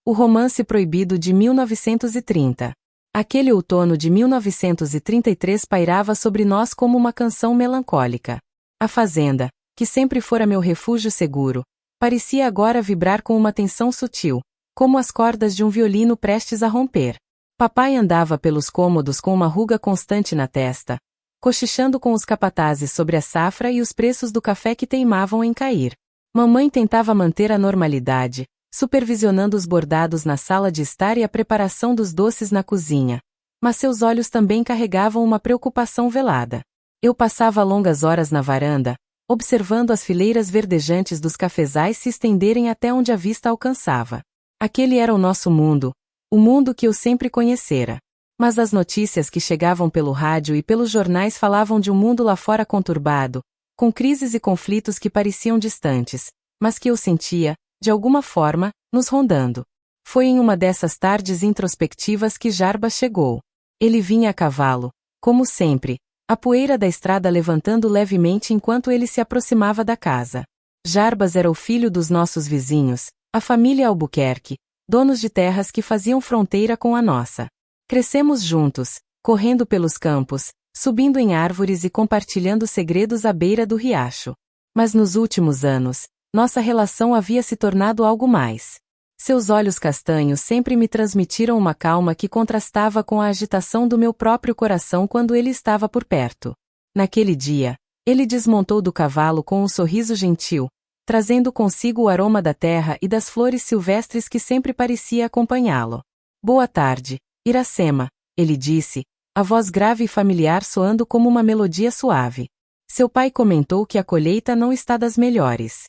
O Romance Proibido de 1930. Aquele outono de 1933 pairava sobre nós como uma canção melancólica. A fazenda, que sempre fora meu refúgio seguro, parecia agora vibrar com uma tensão sutil, como as cordas de um violino prestes a romper. Papai andava pelos cômodos com uma ruga constante na testa, cochichando com os capatazes sobre a safra e os preços do café que teimavam em cair. Mamãe tentava manter a normalidade, supervisionando os bordados na sala de estar e a preparação dos doces na cozinha, mas seus olhos também carregavam uma preocupação velada. Eu passava longas horas na varanda, observando as fileiras verdejantes dos cafezais se estenderem até onde a vista alcançava. Aquele era o nosso mundo, o mundo que eu sempre conhecera. Mas as notícias que chegavam pelo rádio e pelos jornais falavam de um mundo lá fora conturbado, com crises e conflitos que pareciam distantes, mas que eu sentia, de alguma forma, nos rondando. Foi em uma dessas tardes introspectivas que Jarbas chegou. Ele vinha a cavalo, como sempre, a poeira da estrada levantando levemente enquanto ele se aproximava da casa. Jarbas era o filho dos nossos vizinhos, a família Albuquerque, donos de terras que faziam fronteira com a nossa. Crescemos juntos, correndo pelos campos, subindo em árvores e compartilhando segredos à beira do riacho. Mas nos últimos anos, nossa relação havia se tornado algo mais. Seus olhos castanhos sempre me transmitiram uma calma que contrastava com a agitação do meu próprio coração quando ele estava por perto. Naquele dia, ele desmontou do cavalo com um sorriso gentil, trazendo consigo o aroma da terra e das flores silvestres que sempre parecia acompanhá-lo. Boa tarde, Iracema, ele disse, a voz grave e familiar soando como uma melodia suave. Seu pai comentou que a colheita não está das melhores.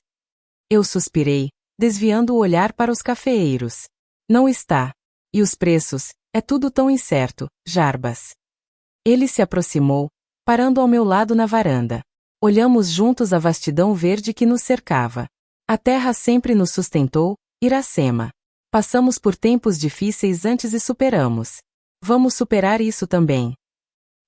Eu suspirei, desviando o olhar para os cafeeiros. Não está. E os preços, é tudo tão incerto, Jarbas. Ele se aproximou, parando ao meu lado na varanda. Olhamos juntos a vastidão verde que nos cercava. A terra sempre nos sustentou, Iracema. Passamos por tempos difíceis antes e superamos. Vamos superar isso também.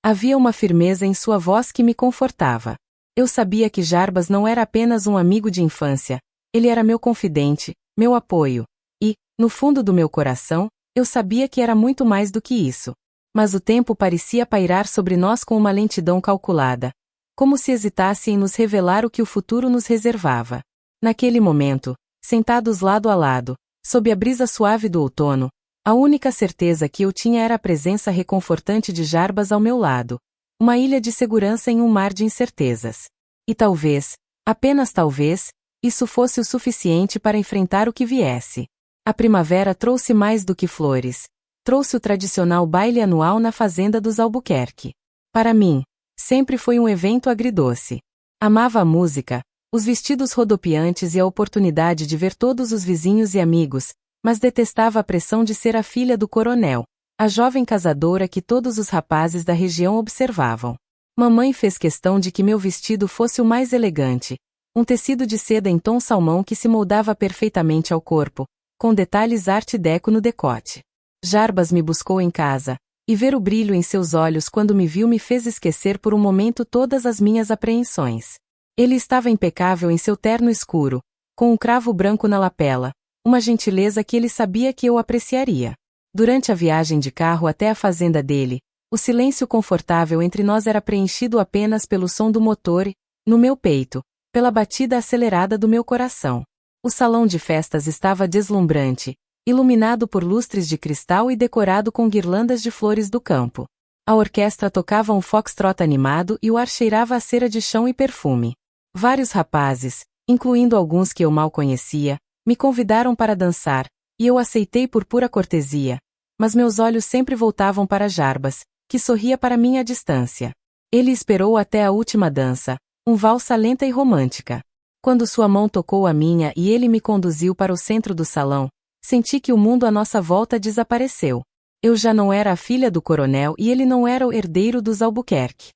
Havia uma firmeza em sua voz que me confortava. Eu sabia que Jarbas não era apenas um amigo de infância, ele era meu confidente, meu apoio. E, no fundo do meu coração, eu sabia que era muito mais do que isso. Mas o tempo parecia pairar sobre nós com uma lentidão calculada, como se hesitasse em nos revelar o que o futuro nos reservava. Naquele momento, sentados lado a lado, sob a brisa suave do outono, a única certeza que eu tinha era a presença reconfortante de Jarbas ao meu lado, uma ilha de segurança em um mar de incertezas. E talvez, apenas talvez, isso fosse o suficiente para enfrentar o que viesse. A primavera trouxe mais do que flores. Trouxe o tradicional baile anual na fazenda dos Albuquerque. Para mim, sempre foi um evento agridoce. Amava a música, os vestidos rodopiantes e a oportunidade de ver todos os vizinhos e amigos, mas detestava a pressão de ser a filha do coronel, a jovem casadora que todos os rapazes da região observavam. Mamãe fez questão de que meu vestido fosse o mais elegante, um tecido de seda em tom salmão que se moldava perfeitamente ao corpo, com detalhes art déco no decote. Jarbas me buscou em casa, e ver o brilho em seus olhos quando me viu me fez esquecer por um momento todas as minhas apreensões. Ele estava impecável em seu terno escuro, com um cravo branco na lapela, uma gentileza que ele sabia que eu apreciaria. Durante a viagem de carro até a fazenda dele, o silêncio confortável entre nós era preenchido apenas pelo som do motor e, no meu peito, pela batida acelerada do meu coração. O salão de festas estava deslumbrante, iluminado por lustres de cristal e decorado com guirlandas de flores do campo. A orquestra tocava um foxtrot animado e o ar cheirava a cera de chão e perfume. Vários rapazes, incluindo alguns que eu mal conhecia, me convidaram para dançar, e eu aceitei por pura cortesia, mas meus olhos sempre voltavam para Jarbas, que sorria para mim à distância. Ele esperou até a última dança, um valsa lenta e romântica. Quando sua mão tocou a minha e ele me conduziu para o centro do salão, senti que o mundo à nossa volta desapareceu. Eu já não era a filha do coronel e ele não era o herdeiro dos Albuquerque.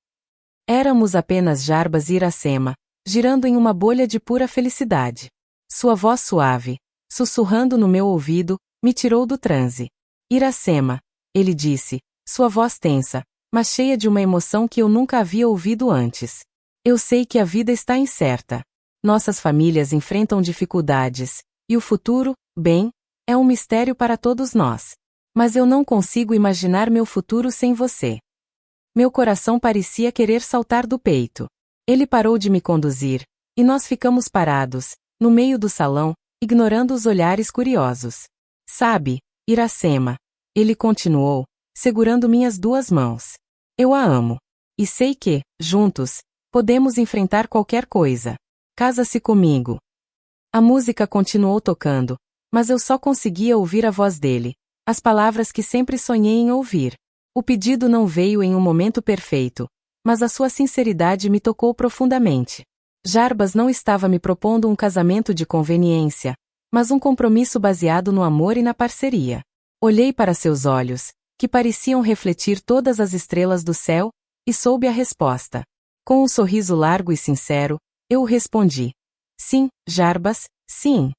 Éramos apenas Jarbas e Iracema, girando em uma bolha de pura felicidade. Sua voz suave, sussurrando no meu ouvido, me tirou do transe. Iracema, ele disse, sua voz tensa, mas cheia de uma emoção que eu nunca havia ouvido antes. Eu sei que a vida está incerta. Nossas famílias enfrentam dificuldades, e o futuro, bem, É um mistério para todos nós. Mas eu não consigo imaginar meu futuro sem você. Meu coração parecia querer saltar do peito. Ele parou de me conduzir, e nós ficamos parados, no meio do salão, ignorando os olhares curiosos. Sabe, Iracema, ele continuou, segurando minhas duas mãos. Eu a amo. E sei que, juntos, podemos enfrentar qualquer coisa. Casa-se comigo. A música continuou tocando, mas eu só conseguia ouvir a voz dele, as palavras que sempre sonhei em ouvir. O pedido não veio em um momento perfeito, mas a sua sinceridade me tocou profundamente. Jarbas não estava me propondo um casamento de conveniência, mas um compromisso baseado no amor e na parceria. Olhei para seus olhos, que pareciam refletir todas as estrelas do céu, e soube a resposta. Com um sorriso largo e sincero, eu respondi. Sim, Jarbas, sim.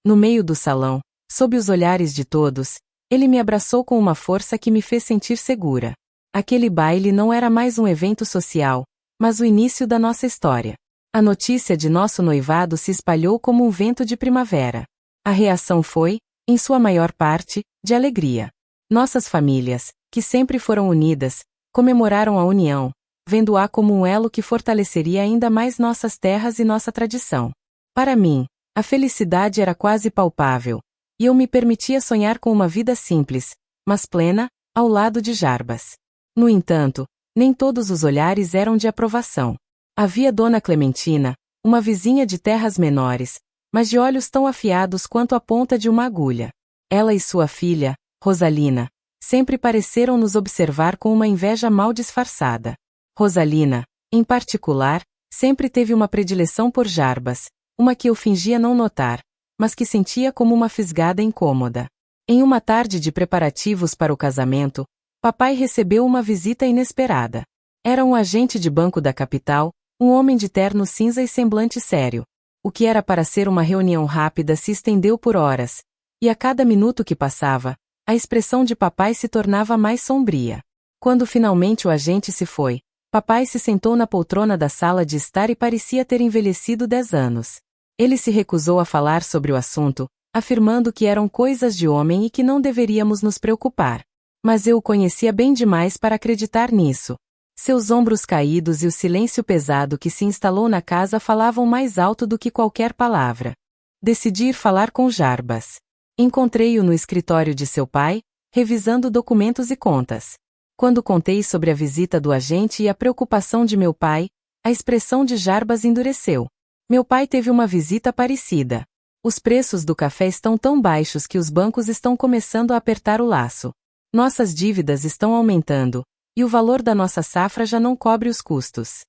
No meio do salão, sob os olhares de todos, ele me abraçou com uma força que me fez sentir segura. Aquele baile não era mais um evento social, mas o início da nossa história. A notícia de nosso noivado se espalhou como um vento de primavera. A reação foi, em sua maior parte, de alegria. Nossas famílias, que sempre foram unidas, comemoraram a união, vendo-a como um elo que fortaleceria ainda mais nossas terras e nossa tradição. Para mim, a felicidade era quase palpável, e eu me permitia sonhar com uma vida simples, mas plena, ao lado de Jarbas. No entanto, nem todos os olhares eram de aprovação. Havia Dona Clementina, uma vizinha de terras menores, mas de olhos tão afiados quanto a ponta de uma agulha. Ela e sua filha, Rosalina, sempre pareceram nos observar com uma inveja mal disfarçada. Rosalina, em particular, sempre teve uma predileção por Jarbas, uma que eu fingia não notar, mas que sentia como uma fisgada incômoda. Em uma tarde de preparativos para o casamento, papai recebeu uma visita inesperada. Era um agente de banco da capital, um homem de terno cinza e semblante sério. O que era para ser uma reunião rápida se estendeu por horas, e a cada minuto que passava, a expressão de papai se tornava mais sombria. Quando finalmente o agente se foi, papai se sentou na poltrona da sala de estar e parecia ter envelhecido 10 anos. Ele se recusou a falar sobre o assunto, afirmando que eram coisas de homem e que não deveríamos nos preocupar. Mas eu o conhecia bem demais para acreditar nisso. Seus ombros caídos e o silêncio pesado que se instalou na casa falavam mais alto do que qualquer palavra. Decidi ir falar com Jarbas. Encontrei-o no escritório de seu pai, revisando documentos e contas. Quando contei sobre a visita do agente e a preocupação de meu pai, a expressão de Jarbas endureceu. Meu pai teve uma visita parecida. Os preços do café estão tão baixos que os bancos estão começando a apertar o laço. Nossas dívidas estão aumentando, e o valor da nossa safra já não cobre os custos.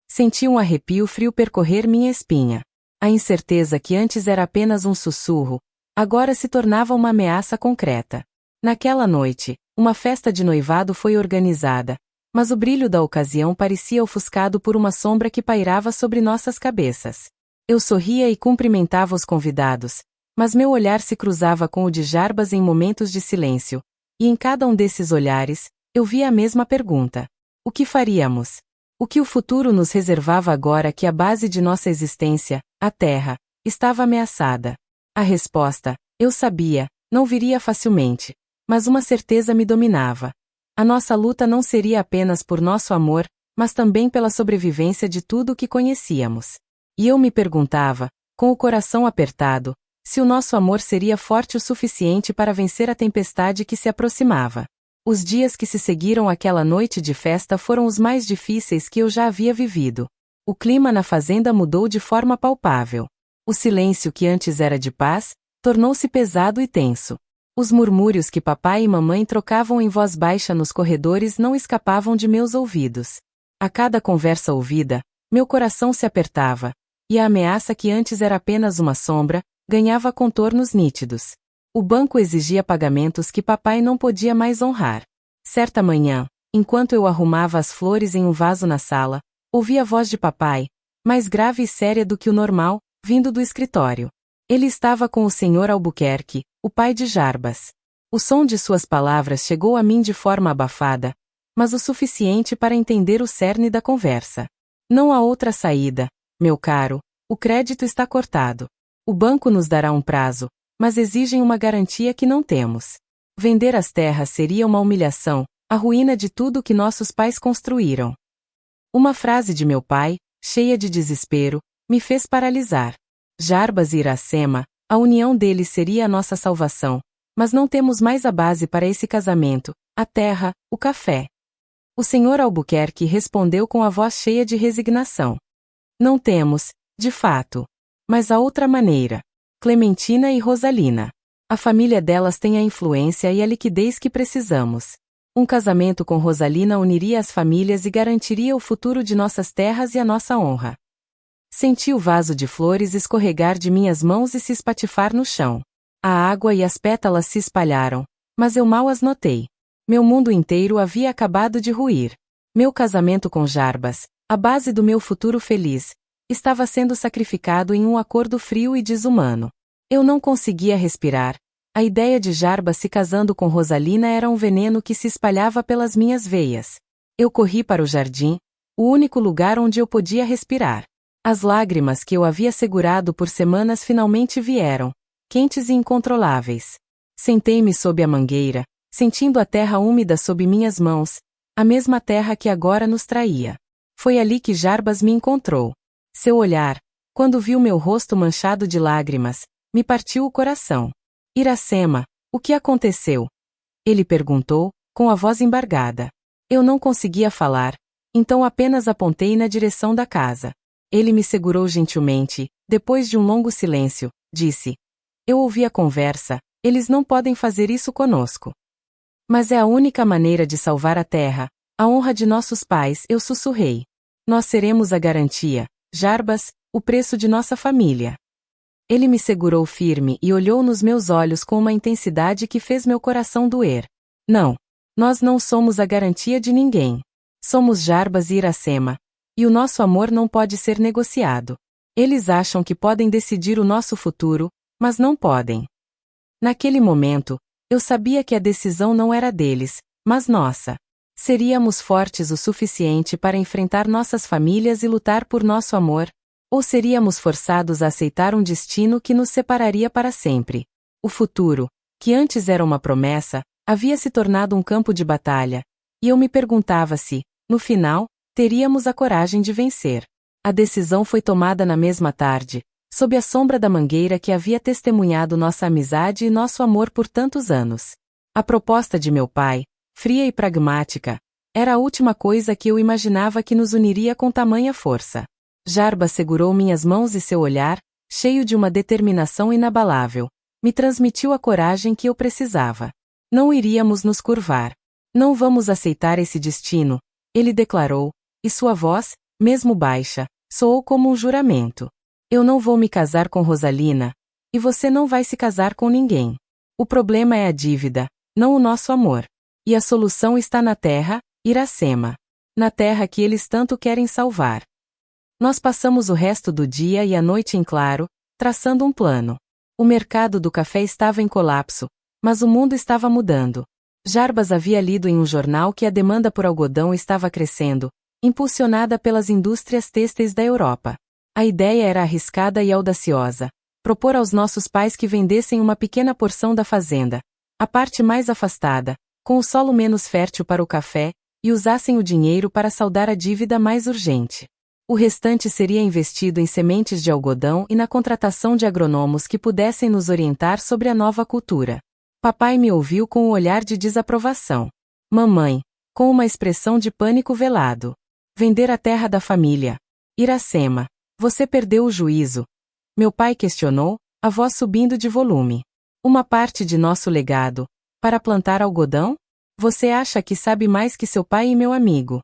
Senti um arrepio frio percorrer minha espinha. A incerteza que antes era apenas um sussurro, agora se tornava uma ameaça concreta. Naquela noite, uma festa de noivado foi organizada, mas o brilho da ocasião parecia ofuscado por uma sombra que pairava sobre nossas cabeças. Eu sorria e cumprimentava os convidados, mas meu olhar se cruzava com o de Jarbas em momentos de silêncio, e em cada um desses olhares, eu via a mesma pergunta. O que faríamos? O que o futuro nos reservava agora que a base de nossa existência, a Terra, estava ameaçada? A resposta, eu sabia, não viria facilmente, mas uma certeza me dominava. A nossa luta não seria apenas por nosso amor, mas também pela sobrevivência de tudo o que conhecíamos. E eu me perguntava, com o coração apertado, se o nosso amor seria forte o suficiente para vencer a tempestade que se aproximava. Os dias que se seguiram àquela noite de festa foram os mais difíceis que eu já havia vivido. O clima na fazenda mudou de forma palpável. O silêncio que antes era de paz, tornou-se pesado e tenso. Os murmúrios que papai e mamãe trocavam em voz baixa nos corredores não escapavam de meus ouvidos. A cada conversa ouvida, meu coração se apertava, e a ameaça que antes era apenas uma sombra, ganhava contornos nítidos. O banco exigia pagamentos que papai não podia mais honrar. Certa manhã, enquanto eu arrumava as flores em um vaso na sala, ouvi a voz de papai, mais grave e séria do que o normal, vindo do escritório. Ele estava com o Sr. Albuquerque, o pai de Jarbas. O som de suas palavras chegou a mim de forma abafada, mas o suficiente para entender o cerne da conversa. Não há outra saída, meu caro, o crédito está cortado. O banco nos dará um prazo, mas exigem uma garantia que não temos. Vender as terras seria uma humilhação, a ruína de tudo que nossos pais construíram. Uma frase de meu pai, cheia de desespero, me fez paralisar. Jarbas e Iracema, a união deles seria a nossa salvação, mas não temos mais a base para esse casamento, a terra, o café. O senhor Albuquerque respondeu com a voz cheia de resignação. Não temos, de fato. Mas há outra maneira. Clementina e Rosalina. A família delas tem a influência e a liquidez que precisamos. Um casamento com Rosalina uniria as famílias e garantiria o futuro de nossas terras e a nossa honra. Senti o vaso de flores escorregar de minhas mãos e se espatifar no chão. A água e as pétalas se espalharam, mas eu mal as notei. Meu mundo inteiro havia acabado de ruir. Meu casamento com Jarbas, a base do meu futuro feliz, estava sendo sacrificado em um acordo frio e desumano. Eu não conseguia respirar. A ideia de Jarbas se casando com Rosalina era um veneno que se espalhava pelas minhas veias. Eu corri para o jardim, o único lugar onde eu podia respirar. As lágrimas que eu havia segurado por semanas finalmente vieram, quentes e incontroláveis. Sentei-me sob a mangueira, sentindo a terra úmida sob minhas mãos, a mesma terra que agora nos traía. Foi ali que Jarbas me encontrou. Seu olhar, quando viu meu rosto manchado de lágrimas, me partiu o coração. Iracema, o que aconteceu? Ele perguntou, com a voz embargada. Eu não conseguia falar, então apenas apontei na direção da casa. Ele me segurou gentilmente, depois de um longo silêncio, disse. Eu ouvi a conversa, eles não podem fazer isso conosco. Mas é a única maneira de salvar a terra, a honra de nossos pais, eu sussurrei. Nós seremos a garantia, Jarbas, o preço de nossa família. Ele me segurou firme e olhou nos meus olhos com uma intensidade que fez meu coração doer. Não. Nós não somos a garantia de ninguém. Somos Jarbas e Iracema. E o nosso amor não pode ser negociado. Eles acham que podem decidir o nosso futuro, mas não podem. Naquele momento, eu sabia que a decisão não era deles, mas nossa. Seríamos fortes o suficiente para enfrentar nossas famílias e lutar por nosso amor? Ou seríamos forçados a aceitar um destino que nos separaria para sempre? O futuro, que antes era uma promessa, havia se tornado um campo de batalha, e eu me perguntava se, no final, teríamos a coragem de vencer. A decisão foi tomada na mesma tarde, sob a sombra da mangueira que havia testemunhado nossa amizade e nosso amor por tantos anos. A proposta de meu pai, fria e pragmática, era a última coisa que eu imaginava que nos uniria com tamanha força. Jarbas segurou minhas mãos e seu olhar, cheio de uma determinação inabalável, me transmitiu a coragem que eu precisava. Não iríamos nos curvar. Não vamos aceitar esse destino, ele declarou, e sua voz, mesmo baixa, soou como um juramento. Eu não vou me casar com Rosalina, e você não vai se casar com ninguém. O problema é a dívida, não o nosso amor. E a solução está na terra, Iracema. Na terra que eles tanto querem salvar. Nós passamos o resto do dia e a noite em claro, traçando um plano. O mercado do café estava em colapso, mas o mundo estava mudando. Jarbas havia lido em um jornal que a demanda por algodão estava crescendo, impulsionada pelas indústrias têxteis da Europa. A ideia era arriscada e audaciosa, propor aos nossos pais que vendessem uma pequena porção da fazenda, a parte mais afastada, com o solo menos fértil para o café, e usassem o dinheiro para saldar a dívida mais urgente. O restante seria investido em sementes de algodão e na contratação de agrônomos que pudessem nos orientar sobre a nova cultura. Papai me ouviu com um olhar de desaprovação. Mamãe, com uma expressão de pânico velado. Vender a terra da família. Iracema, você perdeu o juízo. Meu pai questionou, a voz subindo de volume. Uma parte de nosso legado, para plantar algodão? Você acha que sabe mais que seu pai e meu amigo?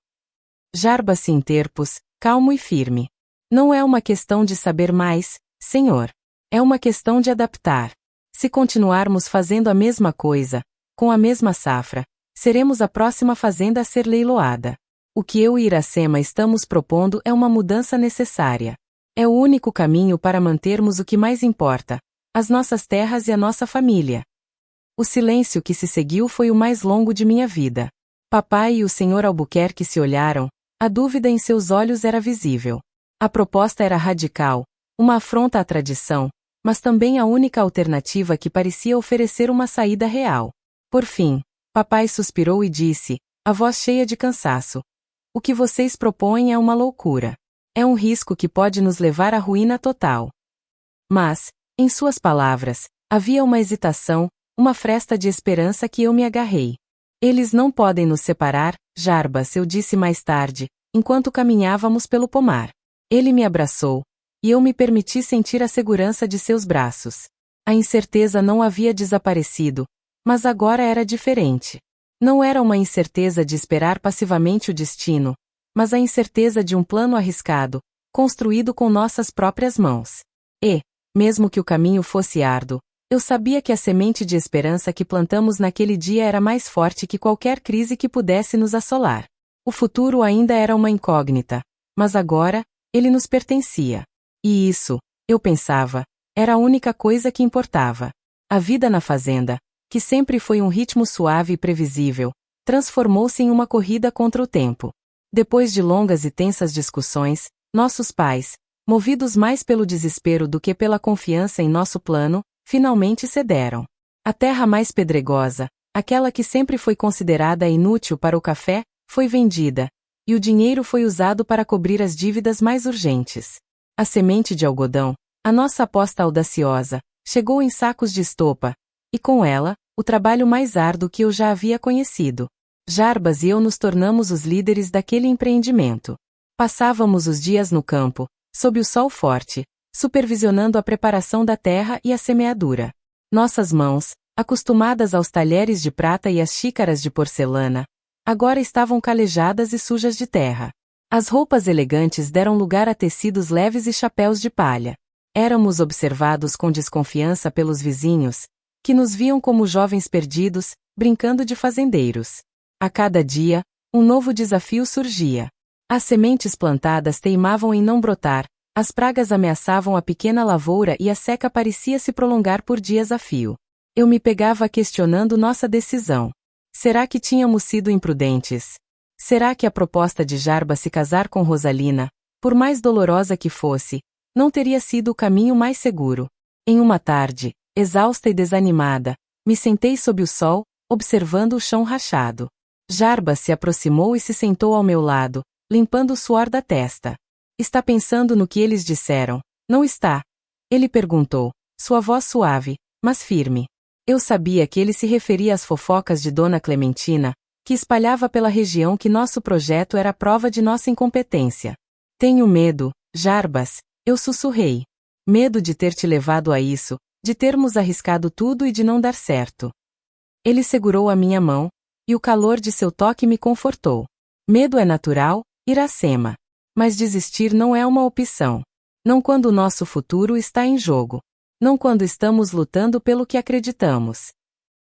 Jarbas se interpôs, calmo e firme. Não é uma questão de saber mais, senhor. É uma questão de adaptar. Se continuarmos fazendo a mesma coisa, com a mesma safra, seremos a próxima fazenda a ser leiloada. O que eu e Iracema estamos propondo é uma mudança necessária. É o único caminho para mantermos o que mais importa, as nossas terras e a nossa família. O silêncio que se seguiu foi o mais longo de minha vida. Papai e o senhor Albuquerque se olharam, a dúvida em seus olhos era visível. A proposta era radical, uma afronta à tradição, mas também a única alternativa que parecia oferecer uma saída real. Por fim, papai suspirou e disse, a voz cheia de cansaço: o que vocês propõem é uma loucura. É um risco que pode nos levar à ruína total. Mas, em suas palavras, havia uma hesitação, uma fresta de esperança que eu me agarrei. Eles não podem nos separar, Jarbas, eu disse mais tarde, enquanto caminhávamos pelo pomar. Ele me abraçou, e eu me permiti sentir a segurança de seus braços. A incerteza não havia desaparecido, mas agora era diferente. Não era uma incerteza de esperar passivamente o destino, mas a incerteza de um plano arriscado, construído com nossas próprias mãos. E, mesmo que o caminho fosse árduo, eu sabia que a semente de esperança que plantamos naquele dia era mais forte que qualquer crise que pudesse nos assolar. O futuro ainda era uma incógnita, mas agora, ele nos pertencia. E isso, eu pensava, era a única coisa que importava. A vida na fazenda, que sempre foi um ritmo suave e previsível, transformou-se em uma corrida contra o tempo. Depois de longas e tensas discussões, nossos pais, movidos mais pelo desespero do que pela confiança em nosso plano, finalmente cederam. A terra mais pedregosa, aquela que sempre foi considerada inútil para o café, foi vendida, e o dinheiro foi usado para cobrir as dívidas mais urgentes. A semente de algodão, a nossa aposta audaciosa, chegou em sacos de estopa, e com ela, o trabalho mais árduo que eu já havia conhecido. Jarbas e eu nos tornamos os líderes daquele empreendimento. Passávamos os dias no campo, sob o sol forte, supervisionando a preparação da terra e a semeadura. Nossas mãos, acostumadas aos talheres de prata e às xícaras de porcelana, agora estavam calejadas e sujas de terra. As roupas elegantes deram lugar a tecidos leves e chapéus de palha. Éramos observados com desconfiança pelos vizinhos, que nos viam como jovens perdidos, brincando de fazendeiros. A cada dia, um novo desafio surgia. As sementes plantadas teimavam em não brotar, as pragas ameaçavam a pequena lavoura e a seca parecia se prolongar por dias a fio. Eu me pegava questionando nossa decisão. Será que tínhamos sido imprudentes? Será que a proposta de Jarbas se casar com Rosalina, por mais dolorosa que fosse, não teria sido o caminho mais seguro? Em uma tarde, exausta e desanimada, me sentei sob o sol, observando o chão rachado. Jarbas se aproximou e se sentou ao meu lado, limpando o suor da testa. Está pensando no que eles disseram, não está? Ele perguntou, sua voz suave, mas firme. Eu sabia que ele se referia às fofocas de Dona Clementina, que espalhava pela região que nosso projeto era prova de nossa incompetência. Tenho medo, Jarbas, eu sussurrei. Medo de ter te levado a isso, de termos arriscado tudo e de não dar certo. Ele segurou a minha mão, e o calor de seu toque me confortou. Medo é natural, Iracema. Mas desistir não é uma opção. Não quando o nosso futuro está em jogo. Não quando estamos lutando pelo que acreditamos.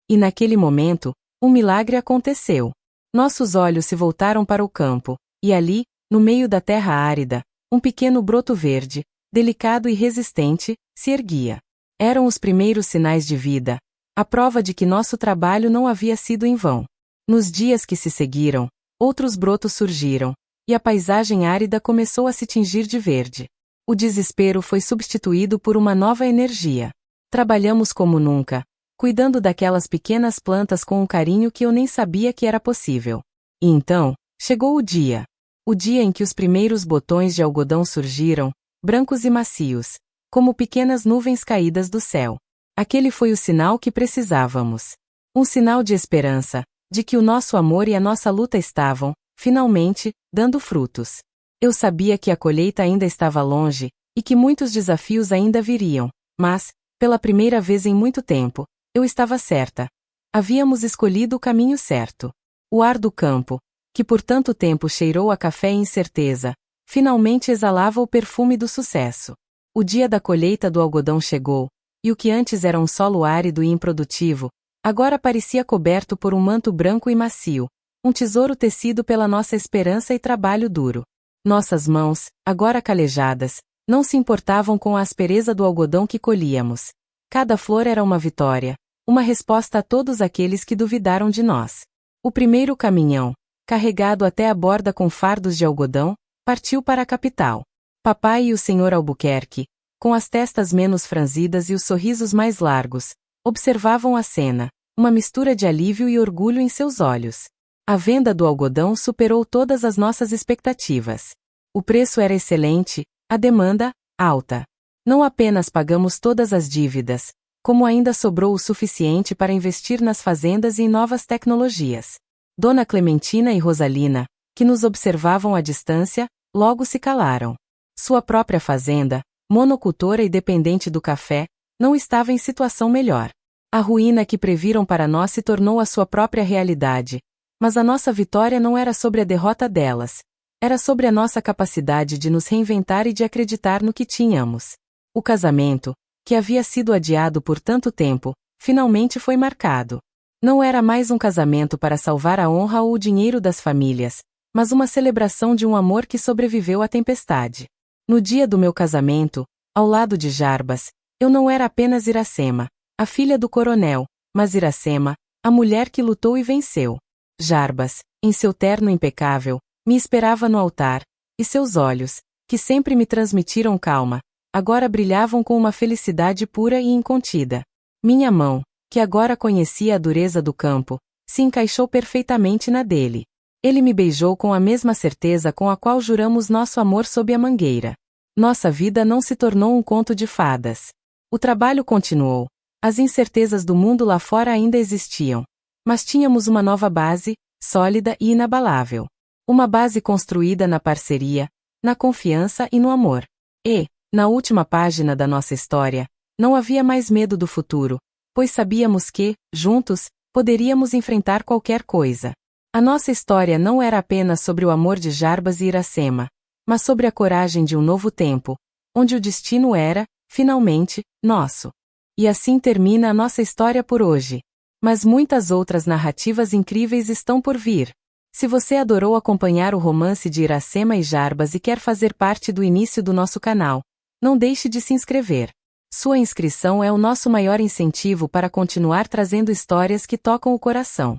E naquele momento, um milagre aconteceu. Nossos olhos se voltaram para o campo, e ali, no meio da terra árida, um pequeno broto verde, delicado e resistente, se erguia. Eram os primeiros sinais de vida, a prova de que nosso trabalho não havia sido em vão. Nos dias que se seguiram, outros brotos surgiram, e a paisagem árida começou a se tingir de verde. O desespero foi substituído por uma nova energia. Trabalhamos como nunca, cuidando daquelas pequenas plantas com um carinho que eu nem sabia que era possível. E então, chegou o dia. O dia em que os primeiros botões de algodão surgiram, brancos e macios, como pequenas nuvens caídas do céu. Aquele foi o sinal que precisávamos. Um sinal de esperança, de que o nosso amor e a nossa luta estavam, finalmente, dando frutos. Eu sabia que a colheita ainda estava longe, e que muitos desafios ainda viriam, mas, pela primeira vez em muito tempo, eu estava certa. Havíamos escolhido o caminho certo. O ar do campo, que por tanto tempo cheirou a café e incerteza, finalmente exalava o perfume do sucesso. O dia da colheita do algodão chegou, e o que antes era um solo árido e improdutivo, agora parecia coberto por um manto branco e macio, um tesouro tecido pela nossa esperança e trabalho duro. Nossas mãos, agora calejadas, não se importavam com a aspereza do algodão que colhíamos. Cada flor era uma vitória, uma resposta a todos aqueles que duvidaram de nós. O primeiro caminhão, carregado até a borda com fardos de algodão, partiu para a capital. Papai e o Sr. Albuquerque, com as testas menos franzidas e os sorrisos mais largos, observavam a cena, uma mistura de alívio e orgulho em seus olhos. A venda do algodão superou todas as nossas expectativas. O preço era excelente, a demanda, alta. Não apenas pagamos todas as dívidas, como ainda sobrou o suficiente para investir nas fazendas e em novas tecnologias. Dona Clementina e Rosalina, que nos observavam à distância, logo se calaram. Sua própria fazenda, monocultora e dependente do café, não estava em situação melhor. A ruína que previram para nós se tornou a sua própria realidade, mas a nossa vitória não era sobre a derrota delas. Era sobre a nossa capacidade de nos reinventar e de acreditar no que tínhamos. O casamento, que havia sido adiado por tanto tempo, finalmente foi marcado. Não era mais um casamento para salvar a honra ou o dinheiro das famílias, mas uma celebração de um amor que sobreviveu à tempestade. No dia do meu casamento, ao lado de Jarbas, eu não era apenas Iracema, a filha do coronel, mas Iracema, a mulher que lutou e venceu. Jarbas, em seu terno impecável, me esperava no altar, e seus olhos, que sempre me transmitiram calma, agora brilhavam com uma felicidade pura e incontida. Minha mão, que agora conhecia a dureza do campo, se encaixou perfeitamente na dele. Ele me beijou com a mesma certeza com a qual juramos nosso amor sob a mangueira. Nossa vida não se tornou um conto de fadas. O trabalho continuou. As incertezas do mundo lá fora ainda existiam. Mas tínhamos uma nova base, sólida e inabalável. Uma base construída na parceria, na confiança e no amor. E, na última página da nossa história, não havia mais medo do futuro, pois sabíamos que, juntos, poderíamos enfrentar qualquer coisa. A nossa história não era apenas sobre o amor de Jarbas e Iracema, mas sobre a coragem de um novo tempo, onde o destino era, finalmente, nosso. E assim termina a nossa história por hoje. Mas muitas outras narrativas incríveis estão por vir. Se você adorou acompanhar o romance de Iracema e Jarbas e quer fazer parte do início do nosso canal, não deixe de se inscrever. Sua inscrição é o nosso maior incentivo para continuar trazendo histórias que tocam o coração.